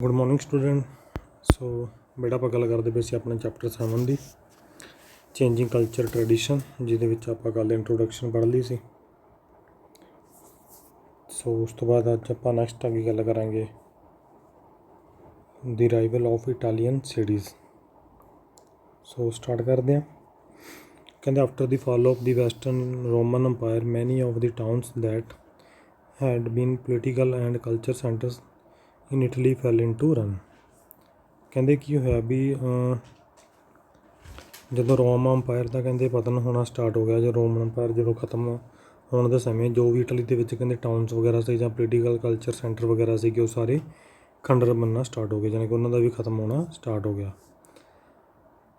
Good morning student. सो बेटा ਆਪਾਂ ਗੱਲ ਕਰਦੇ ਪਏ ਸੀ ਆਪਣੇ ਚੈਪਟਰ 7 ਦੀ ਚੇਂਜਿੰਗ ਕਲਚਰ ਟ੍ਰੈਡੀਸ਼ਨ, ਜਿਹਦੇ ਵਿੱਚ ਆਪਾਂ ਕੱਲ੍ਹ ਇੰਟਰੋਡਕਸ਼ਨ ਪੜ੍ਹ ਲਈ ਸੀ। ਸੋ ਉਸ ਤੋਂ ਬਾਅਦ ਅੱਜ ਆਪਾਂ ਨੈਕਸਟ ਅੱਗੇ ਗੱਲ ਕਰਾਂਗੇ the revival of Italian cities. So start ਕਰਦੇ ਹਾਂ। ਕਹਿੰਦੇ after the fall of the Western Roman empire many of the towns that had been political and culture centers in Italy fell into run। ਕਹਿੰਦੇ ਕੀ ਹੋਇਆ ਵੀ ਜਦੋਂ ਰੋਮ umpire ਦਾ ਕਹਿੰਦੇ ਪਤਨ ਹੋਣਾ start ਹੋ ਗਿਆ, ਜਦੋਂ ਰੋਮਨ ਅੰਪਾਇਰ ਜਦੋਂ ਖਤਮ ਹੋਣ ਦੇ ਸਮੇਂ ਜੋ ਵੀ ਇਟਲੀ ਦੇ ਵਿੱਚ ਕਹਿੰਦੇ ਟਾਊਨਸ ਵਗੈਰਾ ਸੀ ਜਾਂ ਪੋਲੀਟੀਕਲ ਕਲਚਰ ਸੈਂਟਰ ਵਗੈਰਾ ਸੀਗੇ ਉਹ ਸਾਰੇ ਖੰਡਰ ਬਣਨਾ ਸਟਾਰਟ ਹੋ ਗਏ, ਜਾਣੀ ਕਿ ਉਹਨਾਂ ਦਾ ਵੀ ਖਤਮ ਹੋਣਾ ਸਟਾਰਟ ਹੋ ਗਿਆ।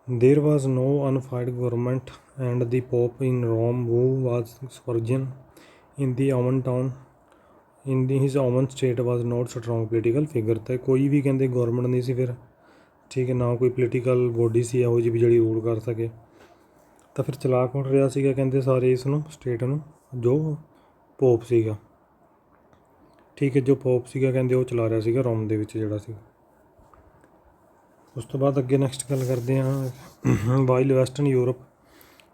There was no unified government and the Pope in Rome who was Spurgeon in the own town in his own state was not strong political figure। ਤਾਂ ਕੋਈ ਵੀ ਕਹਿੰਦੇ ਗੌਰਮੈਂਟ ਨਹੀਂ ਸੀ ਫਿਰ, ਠੀਕ ਹੈ, ਨਾ ਕੋਈ ਪੋਲੀਟੀਕਲ ਬੋਡੀ ਸੀ ਇਹੋ ਜਿਹੀ ਵੀ ਜਿਹੜੀ ਰੂਲ ਕਰ ਸਕੇ। ਤਾਂ ਫਿਰ ਚਲਾ ਕੌਣ ਰਿਹਾ ਸੀਗਾ ਕਹਿੰਦੇ ਸਾਰੇ ਇਸ ਨੂੰ ਸਟੇਟ ਨੂੰ, ਜੋ ਪੋਪ ਸੀਗਾ, ਠੀਕ ਹੈ, ਜੋ ਪੋਪ ਸੀਗਾ ਕਹਿੰਦੇ ਉਹ ਚਲਾ ਰਿਹਾ ਸੀਗਾ ਰੋਮ ਦੇ ਵਿੱਚ ਜਿਹੜਾ ਸੀ। ਉਸ ਤੋਂ ਬਾਅਦ ਅੱਗੇ ਨੈਕਸਟ ਗੱਲ ਕਰਦੇ ਹਾਂ। While western Europe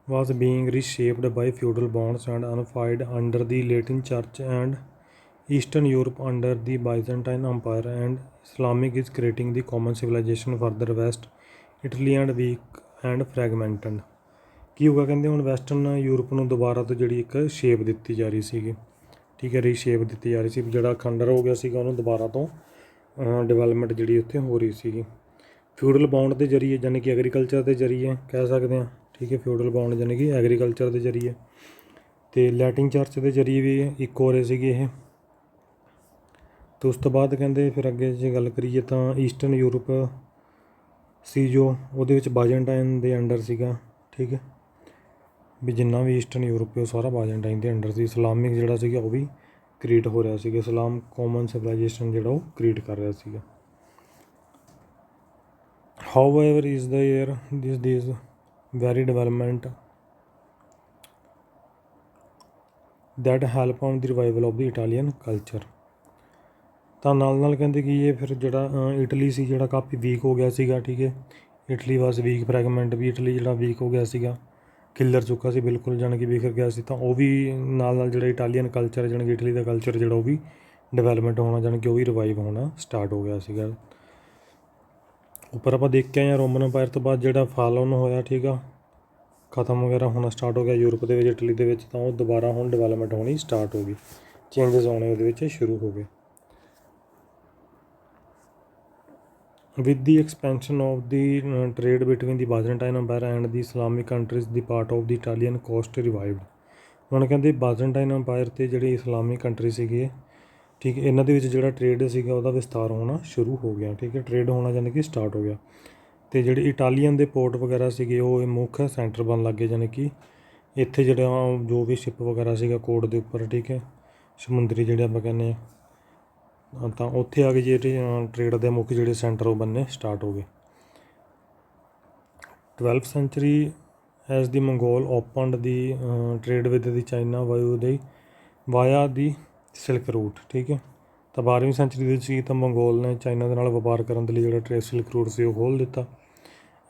was being reshaped by feudal bonds and unified under the Latin church and eastern Europe under the Byzantine empire and Islamic is creating the common civilization further west Italy and weak and fragmented. ਕੀ ਹੋਊਗਾ ਕਹਿੰਦੇ ਹੁਣ western Europe ਨੂੰ ਦੁਬਾਰਾ ਤੋਂ ਜਿਹੜੀ ਇੱਕ shape ਦਿੱਤੀ ਜਾ ਰਹੀ ਸੀਗੀ, ਠੀਕ ਹੈ, ਰੀਸ਼ੇਪ ਦਿੱਤੀ ਜਾ ਰਹੀ ਸੀ। ਜਿਹੜਾ ਖੰਡਰ ਹੋ ਗਿਆ ਸੀਗਾ ਉਹਨੂੰ ਦੁਬਾਰਾ ਤੋਂ ਡਿਵੈਲਪਮੈਂਟ ਜਿਹੜੀ ਉੱਥੇ ਹੋ ਰਹੀ ਸੀਗੀ ਫਿਊਡਲ ਬਾਉਂਡ ਦੇ ਜ਼ਰੀਏ, ਯਾਨੀ ਕਿ ਐਗਰੀਕਲਚਰ ਦੇ ਜ਼ਰੀਏ ਕਹਿ ਸਕਦੇ ਹਾਂ, ਠੀਕ ਹੈ, ਫਿਊਡਲ ਬਾਉਂਡ ਯਾਨੀ ਕਿ ਐਗਰੀਕਲਚਰ ਦੇ ਜ਼ਰੀਏ, ਅਤੇ ਲੈਟਿਨ ਚਰਚ ਦੇ ਜ਼ਰੀਏ ਵੀ ਇੱਕ ਹੋ ਰਹੇ ਸੀਗੇ ਇਹ। ਅਤੇ ਉਸ ਤੋਂ ਬਾਅਦ ਕਹਿੰਦੇ ਫਿਰ ਅੱਗੇ ਜੇ ਗੱਲ ਕਰੀਏ ਤਾਂ ਈਸਟਰਨ ਯੂਰਪ ਸੀ ਜੋ ਉਹਦੇ ਵਿੱਚ ਬਾਇਜ਼ੈਂਟਾਈਨ ਦੇ ਅੰਡਰ ਸੀਗਾ, ਠੀਕ ਹੈ, ਵੀ ਜਿੰਨਾ ਵੀ ਈਸਟਰਨ ਯੂਰਪ ਉਹ ਸਾਰਾ ਬਾਇਜ਼ੈਂਟਾਈਨ ਦੇ ਅੰਡਰ ਸੀ। ਇਸਲਾਮਿਕ ਜਿਹੜਾ ਸੀਗਾ ਉਹ ਵੀ ਕ੍ਰੀਏਟ ਹੋ ਰਿਹਾ ਸੀਗਾ, ਇਸਲਾਮ ਕਾਮਨ ਸਿਵਲਾਈਜੇਸ਼ਨ ਜਿਹੜਾ ਉਹ ਕ੍ਰੀਏਟ ਕਰ ਰਿਹਾ ਸੀਗਾ। However is the year this very development that help on the revival of the Italian culture। ਤਾਂ ਨਾਲ ਕਹਿੰਦੇ ਕਿ ਇਹ ਫਿਰ ਜਿਹੜਾ ਇਟਲੀ ਸੀ ਜਿਹੜਾ ਕਾਫੀ ਵੀਕ ਹੋ ਗਿਆ ਸੀਗਾ, ਠੀਕ ਹੈ, ਇਟਲੀ ਵਾਸ ਵੀਕ ਫਰੈਗਮੈਂਟ ਵੀ ਇਟਲੀ ਜਿਹੜਾ ਵੀਕ ਹੋ ਗਿਆ ਸੀਗਾ, ਖਿੱਲਰ ਚੁੱਕਾ ਸੀ ਬਿਲਕੁਲ, ਜਾਣੀ ਕਿ ਵਿਖਰ ਗਿਆ ਸੀ। ਤਾਂ ਉਹ ਵੀ ਨਾਲ ਜਿਹੜਾ ਇਟਾਲੀਅਨ ਕਲਚਰ ਜਾਣੀ ਕਿ ਇਟਲੀ ਦਾ ਕਲਚਰ ਜਿਹੜਾ ਉਹ ਵੀ ਡਿਵੈਲਪਮੈਂਟ ਹੋਣਾ, ਜਾਣੀ ਕਿ ਉਹ ਵੀ ਰਿਵਾਈਵ ਹੋਣਾ ਸਟਾਰਟ ਹੋ ਗਿਆ ਸੀਗਾ। ਉੱਪਰ ਆਪਾਂ ਦੇਖ ਕੇ ਆਏ ਹਾਂ ਰੋਮਨ ਅੰਪਾਇਰ ਤੋਂ ਬਾਅਦ ਜਿਹੜਾ ਫਾਲੋਨ ਹੋਇਆ, ਠੀਕ ਆ, ਖਤਮ ਵਗੈਰਾ ਹੋਣਾ ਸਟਾਰਟ ਹੋ ਗਿਆ ਯੂਰਪ ਦੇ ਵਿੱਚ, ਇਟਲੀ ਦੇ ਵਿੱਚ, ਤਾਂ ਉਹ ਦੁਬਾਰਾ ਹੁਣ ਡਿਵੈਲਪਮੈਂਟ ਹੋਣੀ ਸਟਾਰਟ ਹੋ ਗਈ, ਚੇਂਜਸ ਆਉਣੇ ਉਹਦੇ ਵਿੱਚ ਸ਼ੁਰੂ ਹੋ ਗਏ। With the expansion of the trade between the Byzantine Empire and the Islamic countries, the part of the Italian coast revived। ਹੁਣ ਕਹਿੰਦੇ ਬਾਇਜ਼ੈਂਟਾਈਨ ਅੰਪਾਇਰ ਅਤੇ ਜਿਹੜੀ ਇਸਲਾਮਿਕ ਕੰਟਰੀ ਸੀਗੀ, ਠੀਕ ਹੈ, ਇਹਨਾਂ ਦੇ ਵਿੱਚ ਜਿਹੜਾ ਟਰੇਡ ਸੀਗਾ ਉਹਦਾ ਵਿਸਤਾਰ ਹੋਣਾ ਸ਼ੁਰੂ ਹੋ ਗਿਆ, ਠੀਕ ਹੈ, ਟਰੇਡ ਹੋਣਾ ਯਾਨੀ ਕਿ ਸਟਾਰਟ ਹੋ ਗਿਆ। ਅਤੇ ਜਿਹੜੇ ਇਟਾਲੀਅਨ ਦੇ ਪੋਰਟ ਵਗੈਰਾ ਸੀਗੇ ਉਹ ਮੁੱਖ ਸੈਂਟਰ ਬਣਨ ਲੱਗ ਗਏ, ਯਾਨੀ ਕਿ ਇੱਥੇ ਜਿਹੜਾ ਜੋ ਵੀ ਸ਼ਿਪ ਵਗੈਰਾ ਸੀਗਾ ਕੋਰਟ ਦੇ ਉੱਪਰ, ਠੀਕ ਹੈ, ਸਮੁੰਦਰੀ ਜਿਹੜੇ ਆਪਾਂ ਕਹਿੰਦੇ ਹਾਂ, ਤਾਂ ਉੱਥੇ ਆ ਕੇ ਜਿਹੜੇ ਟਰੇਡ ਦੇ ਮੁੱਖ ਜਿਹੜੇ ਸੈਂਟਰ ਉਹ ਬਣਨੇ ਸਟਾਰਟ ਹੋ ਗਏ। 12th sanctuary as the Mongol opened the trade with the China via the silk route, ਠੀਕ ਹੈ। ਤਾਂ 12ਵੀਂ ਸੈਂਚੁਰੀ ਦੇ ਵਿੱਚ ਸੀ ਤਾਂ ਮੰਗੋਲ ਨੇ ਚਾਈਨਾ ਦੇ ਨਾਲ ਵਪਾਰ ਕਰਨ ਦੇ ਲਈ ਜਿਹੜਾ ਸਿਲਕ ਰੂਟ ਸੀ ਉਹ ਖੋਲ੍ਹ ਦਿੱਤਾ।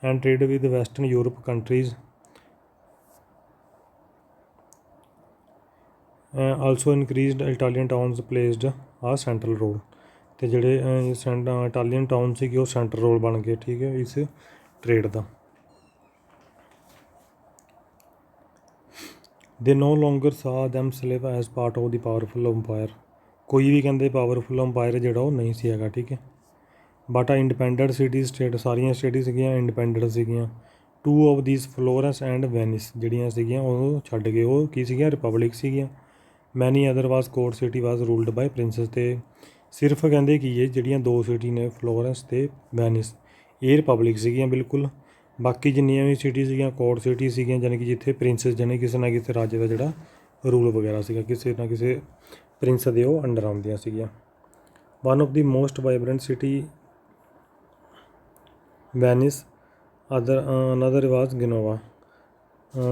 And trade with western Europe countries also increased Italian towns placed a central role. ਅਤੇ ਜਿਹੜੇ ਇਟਾਲੀਅਨ ਟਾਊਨ ਸੀਗੇ ਉਹ ਸੈਂਟਰਲ ਰੋਲ ਬਣ ਗਏ, ਠੀਕ ਹੈ, ਇਸ ਟਰੇਡ ਦਾ। ਦੇ no longer saw themselves as part of the powerful empire. ਕੋਈ ਵੀ ਕਹਿੰਦੇ ਪਾਵਰਫੁਲ ਅੰਪਾਇਰ ਜਿਹੜਾ ਉਹ ਨਹੀਂ ਸੀ ਹੈਗਾ, ਠੀਕ ਹੈ, ਬਟ ਆ ਇੰਡੀਪੈਂਡੈਂਟ ਸਿਟੀ ਸਟੇਟ, ਸਾਰੀਆਂ ਸਟੇਟ ਸੀਗੀਆਂ ਇੰਡੀਪੈਂਡੈਂਟ ਸੀਗੀਆਂ। 2 ਆਫ ਦੀਸ ਫਲੋਰੈਂਸ ਐਂਡ ਵੈਨਿਸ ਜਿਹੜੀਆਂ ਸੀਗੀਆਂ ਉਹ ਛੱਡ ਕੇ ਉਹ ਕੀ ਸੀਗੀਆਂ, ਰਿਪਬਲਿਕ ਸੀਗੀਆਂ। ਮੈਨੀ ਅਦਰ ਵਾਸ ਕੋਰਟ ਸਿਟੀ ਵਾਸ ਰੂਲਡ ਬਾਈ ਪ੍ਰਿੰਸਸ। ਅਤੇ ਸਿਰਫ ਕਹਿੰਦੇ ਕੀ ਹੈ ਜਿਹੜੀਆਂ 2 ਸਿਟੀ ਨੇ ਫਲੋਰੈਂਸ ਅਤੇ ਵੈਨਿਸ ਇਹ ਰਿਪਬਲਿਕ ਸੀਗੀਆਂ ਬਿਲਕੁਲ, ਬਾਕੀ ਜਿੰਨੀਆਂ ਵੀ ਸਿਟੀ ਸੀਗੀਆਂ ਕੋਰਟ ਸਿਟੀ ਸੀਗੀਆਂ, ਯਾਨੀ ਕਿ ਜਿੱਥੇ ਪ੍ਰਿੰਸਸ ਜਾਨੀ ਕਿਸੇ ਨਾ ਕਿਸੇ ਰਾਜੇ ਦਾ ਜਿਹੜਾ ਰੂਲ ਵਗੈਰਾ ਸੀਗਾ, ਕਿਸੇ ਨਾ ਕਿਸੇ ਪ੍ਰਿੰਸ ਦੇ ਉਹ ਅੰਡਰ ਆਉਂਦੀਆਂ ਸੀਗੀਆਂ। One of the most vibrant city Venice, another was Genoa.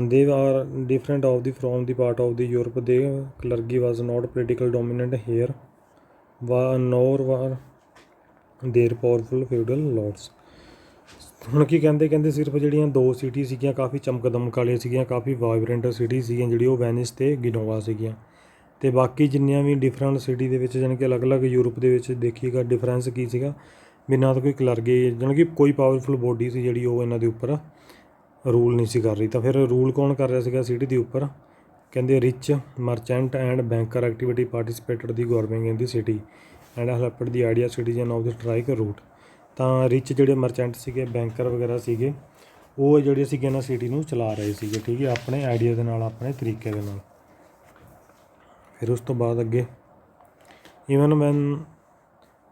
They are different of the from the part of the Europe. They clergy was not political dominant here nor were their powerful feudal Lords. ਹੁਣ ਕੀ ਕਹਿੰਦੇ ਸਿਰਫ ਜਿਹੜੀਆਂ 2 city ਸੀਗੀਆਂ ਕਾਫੀ ਚਮਕ ਦਮਕ ਵਾਲੀਆਂ ਸੀਗੀਆਂ, ਕਾਫੀ vibrant city ਸੀਗੀਆਂ, ਜਿਹੜੀ ਉਹ ਵੈਨਿਸ ਅਤੇ ਗਿਨੋਵਾ ਸੀਗੀਆਂ। ਅਤੇ ਬਾਕੀ ਜਿੰਨੀਆਂ ਵੀ ਡਿਫਰੈਂਟ ਸਿਟੀ ਦੇ ਵਿੱਚ ਜਾਣੀ ਕਿ ਅਲੱਗ-ਅਲੱਗ ਯੂਰਪ ਦੇ ਵਿੱਚ ਦੇਖੀਏਗਾ ਡਿਫਰੈਂਸ ਕੀ ਸੀਗਾ ਵੀ ਨਾ ਤਾਂ ਕੋਈ ਕਲਰਗੇ ਜਾਣੀ ਕਿ ਕੋਈ ਪਾਵਰਫੁਲ ਬੋਡੀ ਸੀ ਜਿਹੜੀ ਉਹ ਇਹਨਾਂ ਦੇ ਉੱਪਰ ਰੂਲ ਨਹੀਂ ਸੀ ਕਰ ਰਹੀ। ਤਾਂ ਫਿਰ ਰੂਲ ਕੌਣ ਕਰ ਰਿਹਾ ਸੀਗਾ ਸਿਟੀ ਦੇ ਉੱਪਰ? ਕਹਿੰਦੇ rich merchant and banker activity participated the government in the city and helped the idea citizen of the strike root. ਤਾਂ ਰਿਚ ਜਿਹੜੇ ਮਰਚੈਂਟ ਸੀਗੇ, ਬੈਂਕਰ ਵਗੈਰਾ ਸੀਗੇ, ਉਹ ਜਿਹੜੇ ਸੀਗੇ ਨਾ ਸਿਟੀ ਨੂੰ ਚਲਾ ਰਹੇ ਸੀਗੇ, ਠੀਕ ਹੈ, ਆਪਣੇ ਆਈਡੀਆ ਦੇ ਨਾਲ, ਆਪਣੇ ਤਰੀਕੇ ਦੇ ਨਾਲ। ਫਿਰ ਉਸ ਤੋਂ ਬਾਅਦ ਅੱਗੇ even when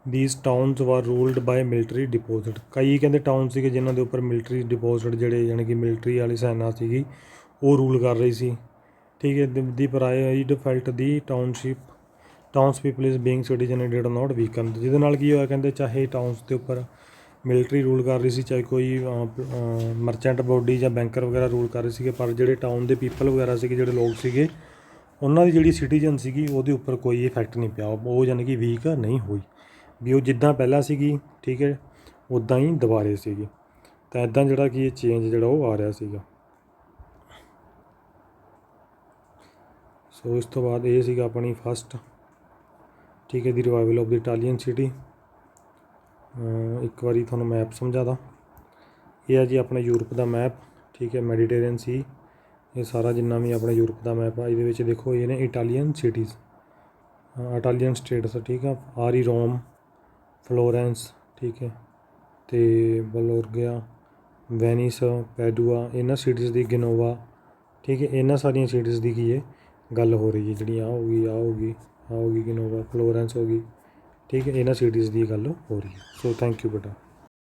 these towns were ruled by military deposit. ਕਈ ਕਹਿੰਦੇ ਟਾਊਨ ਸੀਗੇ ਜਿਨ੍ਹਾਂ ਦੇ ਉੱਪਰ ਮਿਲਟਰੀ ਡਿਪੋਜ਼ਿਟ ਜਿਹੜੇ ਯਾਨੀ ਕਿ ਮਿਲਟਰੀ ਵਾਲੀ ਸੈਨਾ ਸੀਗੀ ਉਹ ਰੂਲ ਕਰ ਰਹੀ ਸੀ, ਠੀਕ ਹੈ। The pride felt the towns people is being citizen did not weaken. ਜਿਹਦੇ ਨਾਲ ਕੀ ਹੋਇਆ ਕਹਿੰਦੇ ਚਾਹੇ ਟਾਊਨਸ ਦੇ ਉੱਪਰ ਮਿਲਟਰੀ ਰੂਲ ਕਰ ਰਹੀ ਸੀ, ਚਾਹੇ ਕੋਈ ਮਰਚੈਂਟ ਬੋਡੀ ਜਾਂ ਬੈਂਕਰ ਵਗੈਰਾ ਰੂਲ ਕਰ ਰਹੇ ਸੀਗੇ, ਪਰ ਜਿਹੜੇ ਟਾਊਨ ਦੇ ਪੀਪਲ ਵਗੈਰਾ ਸੀਗੇ, ਜਿਹੜੇ ਲੋਕ ਸੀਗੇ, ਉਹਨਾਂ ਦੀ ਜਿਹੜੀ ਸਿਟੀਜ਼ਨ ਸੀਗੀ ਉਹਦੇ ਉੱਪਰ ਕੋਈ ਇਫੈਕਟ ਨਹੀਂ ਪਿਆ, ਉਹ ਯਾਨੀ ਕਿ ਵੀਕ ਨਹੀਂ ਹੋਈ, ਵੀ ਉਹ ਜਿੱਦਾਂ ਪਹਿਲਾਂ ਸੀਗੀ, ਠੀਕ ਹੈ, ਉੱਦਾਂ ਹੀ ਦੁਬਾਰੇ ਸੀਗੀ। ਤਾਂ ਇੱਦਾਂ ਜਿਹੜਾ ਕਿ ਇਹ ਚੇਂਜ ਜਿਹੜਾ ਉਹ ਆ ਰਿਹਾ ਸੀਗਾ। ਸੋ ਇਸ ਤੋਂ ਬਾਅਦ ਇਹ ਸੀਗਾ ਆਪਣੀ ਫਸਟ, ਠੀਕ ਹੈ, ਦੀ revival of the Italian city. ਇੱਕ ਵਾਰੀ ਤੁਹਾਨੂੰ ਮੈਪ ਸਮਝਾਦਾ। ਇਹ ਹੈ ਜੀ ਆਪਣਾ ਯੂਰਪ ਦਾ ਮੈਪ, ਠੀਕ ਹੈ, ਮੈਡੀਟੇਰੀਅਨ ਸੀ ਇਹ ਸਾਰਾ ਜਿੰਨਾ ਵੀ ਆਪਣਾ ਯੂਰਪ ਦਾ ਮੈਪ ਆ। ਇਹਦੇ ਵਿੱਚ ਦੇਖੋ ਇਹ ਨੇ ਇਟਾਲੀਅਨ ਸਿਟੀਜ਼, ਇਟਾਲੀਅਨ ਸਟੇਟਸ, ਠੀਕ ਆ, ਆਰੀ ਰੋਮ, ਫਲੋਰੈਂਸ, ਠੀਕ ਹੈ, ਅਤੇ ਬਲੋਰਗਿਆ, ਵੈਨਿਸ, ਪੈਡੂਆ, ਇਹਨਾਂ ਸਿਟੀਜ਼ ਦੀ, ਗਿਨੋਵਾ, ਠੀਕ ਹੈ, ਇਹਨਾਂ ਸਾਰੀਆਂ ਸਿਟੀਜ਼ ਦੀ ਕੀ ਹੈ ਗੱਲ ਹੋ ਰਹੀ ਹੈ, ਜਿਹੜੀਆਂ ਹੋ ਗਈ ਗਿਨੋਵਾ, ਫਲੋਰੈਂਸ ਹੋ ਗਈ, ਠੀਕ ਹੈ, ਇਹਨਾਂ ਸਿਟੀਜ਼ ਦੀ ਗੱਲ ਹੋ ਰਹੀ ਹੈ। ਸੋ ਥੈਂਕ ਯੂ ਬੇਟਾ।